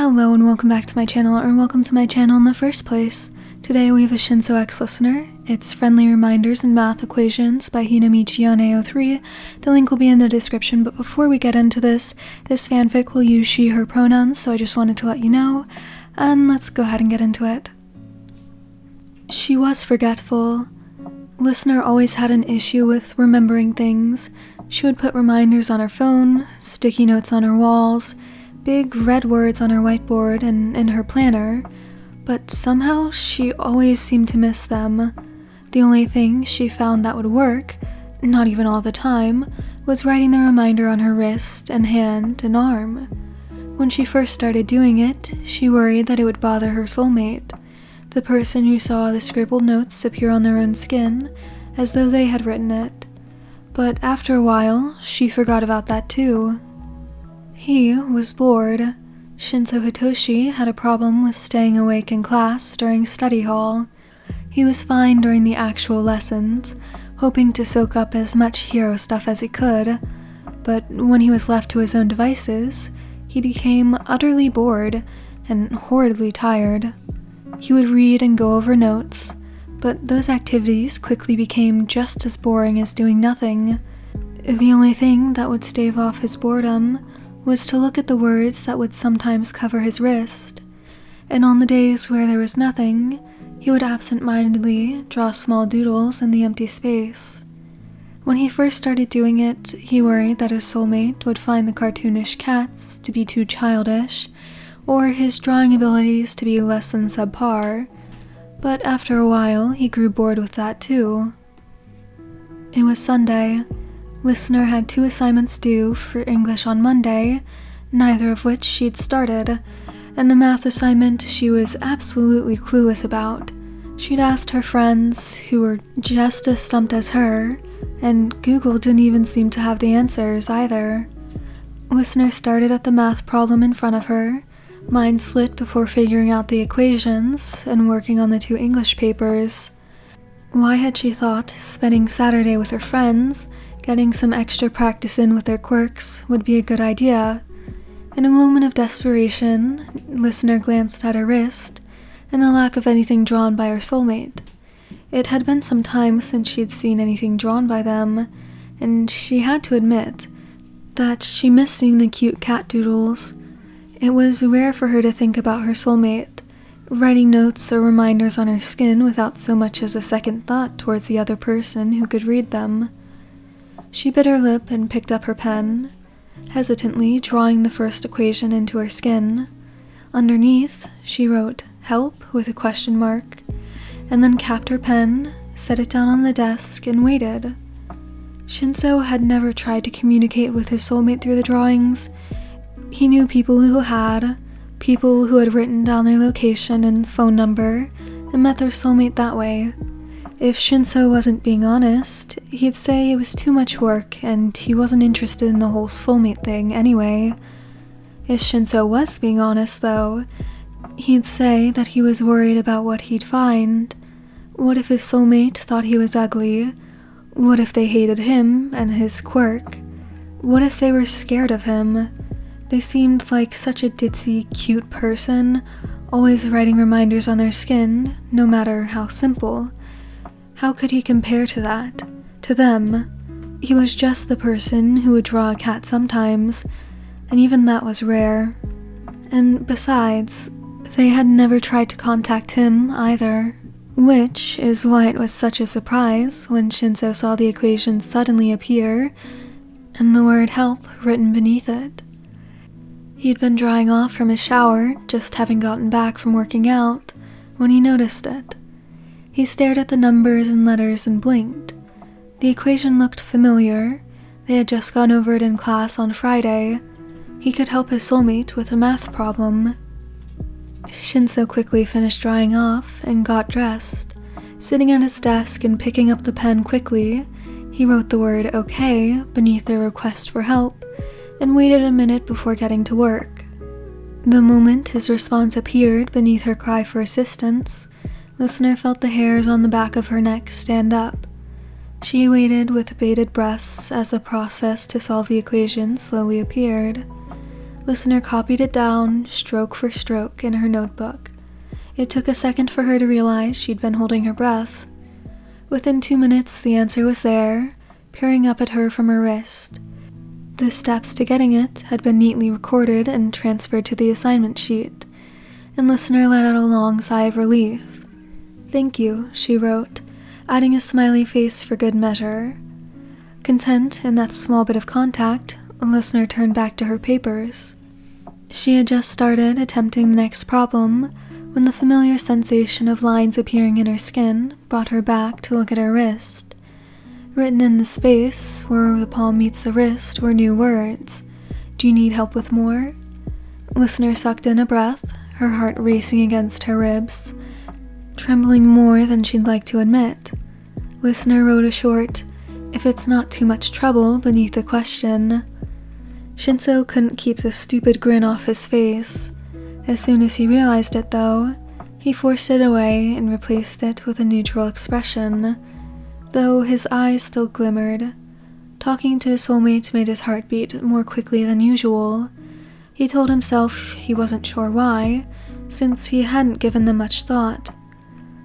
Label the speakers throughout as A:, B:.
A: Hello and welcome back to my channel, or welcome to my channel in the first place. Today we have a Shinsou X listener. It's Friendly Reminders and Math Equations by Hitoshi on AO3. The link will be in the description, but before we get into this fanfic will use she, her pronouns, so I just wanted to let you know, and let's go ahead and get into it. She was forgetful. Listener always had an issue with remembering things. She would put reminders on her phone, sticky notes on her walls, big red words on her whiteboard and in her planner, but somehow she always seemed to miss them. The only thing she found that would work, not even all the time, was writing the reminder on her wrist and hand and arm. When she first started doing it, she worried that it would bother her soulmate, the person who saw the scribbled notes appear on their own skin, as though they had written it. But after a while, she forgot about that too. He was bored. Shinsou Hitoshi had a problem with staying awake in class during study hall. He was fine during the actual lessons, hoping to soak up as much hero stuff as he could, but when he was left to his own devices, he became utterly bored and horridly tired. He would read and go over notes, but those activities quickly became just as boring as doing nothing. The only thing that would stave off his boredom was to look at the words that would sometimes cover his wrist, and on the days where there was nothing, he would absent-mindedly draw small doodles in the empty space. When he first started doing it, he worried that his soulmate would find the cartoonish cats to be too childish, or his drawing abilities to be less than subpar, but after a while he grew bored with that too. It was Sunday. Listener had 2 assignments due for English on Monday, neither of which she'd started, and the math assignment she was absolutely clueless about. She'd asked her friends, who were just as stumped as her, and Google didn't even seem to have the answers either. Listener started at the math problem in front of her, mind split before figuring out the equations and working on the 2 English papers. Why had she thought spending Saturday with her friends, getting some extra practice in with their quirks, would be a good idea? In a moment of desperation, Listener glanced at her wrist and the lack of anything drawn by her soulmate. It had been some time since she'd seen anything drawn by them, and she had to admit that she missed seeing the cute cat doodles. It was rare for her to think about her soulmate, writing notes or reminders on her skin without so much as a second thought towards the other person who could read them. She bit her lip and picked up her pen, hesitantly drawing the first equation into her skin. Underneath, she wrote "help" with a question mark, and then capped her pen, set it down on the desk, and waited. Shinsou had never tried to communicate with his soulmate through the drawings. He knew people who had written down their location and phone number and met their soulmate that way. If Shinsou wasn't being honest, he'd say it was too much work and he wasn't interested in the whole soulmate thing anyway. If Shinsou was being honest, though, he'd say that he was worried about what he'd find. What if his soulmate thought he was ugly? What if they hated him and his quirk? What if they were scared of him? They seemed like such a ditzy, cute person, always writing reminders on their skin, no matter how simple. How could he compare to that? To them? He was just the person who would draw a cat sometimes, and even that was rare. And besides, they had never tried to contact him either, which is why it was such a surprise when Shinsou saw the equation suddenly appear and the word "help" written beneath it. He'd been drying off from his shower, just having gotten back from working out, when he noticed it. He stared at the numbers and letters and blinked. The equation looked familiar. They had just gone over it in class on Friday. He could help his soulmate with a math problem. Shinsou quickly finished drying off and got dressed. Sitting at his desk and picking up the pen quickly, he wrote the word "okay" beneath their request for help and waited a minute before getting to work. The moment his response appeared beneath her cry for assistance, Listener felt the hairs on the back of her neck stand up. She waited with bated breaths as the process to solve the equation slowly appeared. Listener copied it down, stroke for stroke, in her notebook. It took a second for her to realize she'd been holding her breath. Within 2 minutes, the answer was there, peering up at her from her wrist. The steps to getting it had been neatly recorded and transferred to the assignment sheet, and Listener let out a long sigh of relief. "Thank you," she wrote, adding a smiley face for good measure. Content in that small bit of contact, Listener turned back to her papers. She had just started attempting the next problem when the familiar sensation of lines appearing in her skin brought her back to look at her wrist. Written in the space where the palm meets the wrist were new words. "Do you need help with more?" Listener sucked in a breath, her heart racing against her ribs, trembling more than she'd like to admit. Listener wrote a short, "If it's not too much trouble," beneath the question. Shinsou couldn't keep the stupid grin off his face. As soon as he realized it, though, he forced it away and replaced it with a neutral expression, though his eyes still glimmered. Talking to his soulmate made his heart beat more quickly than usual. He told himself he wasn't sure why, since he hadn't given them much thought.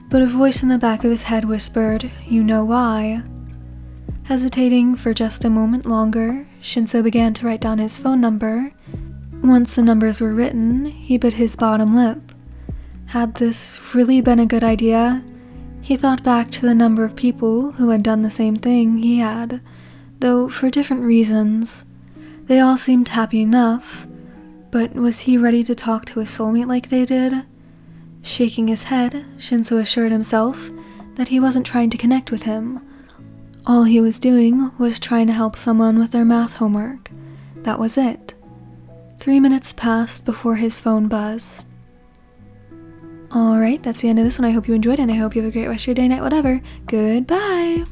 A: But a voice in the back of his head whispered, "You know why." Hesitating for just a moment longer, Shinsou began to write down his phone number. Once the numbers were written, he bit his bottom lip. Had this really been a good idea? He thought back to the number of people who had done the same thing he had, though for different reasons. They all seemed happy enough, but was he ready to talk to his soulmate like they did? Shaking his head, Shinsou assured himself that he wasn't trying to connect with him. All he was doing was trying to help someone with their math homework. That was it. 3 minutes passed before his phone buzzed. Alright, that's the end of this one. I hope you enjoyed it, and I hope you have a great rest of your day, night, whatever. Goodbye!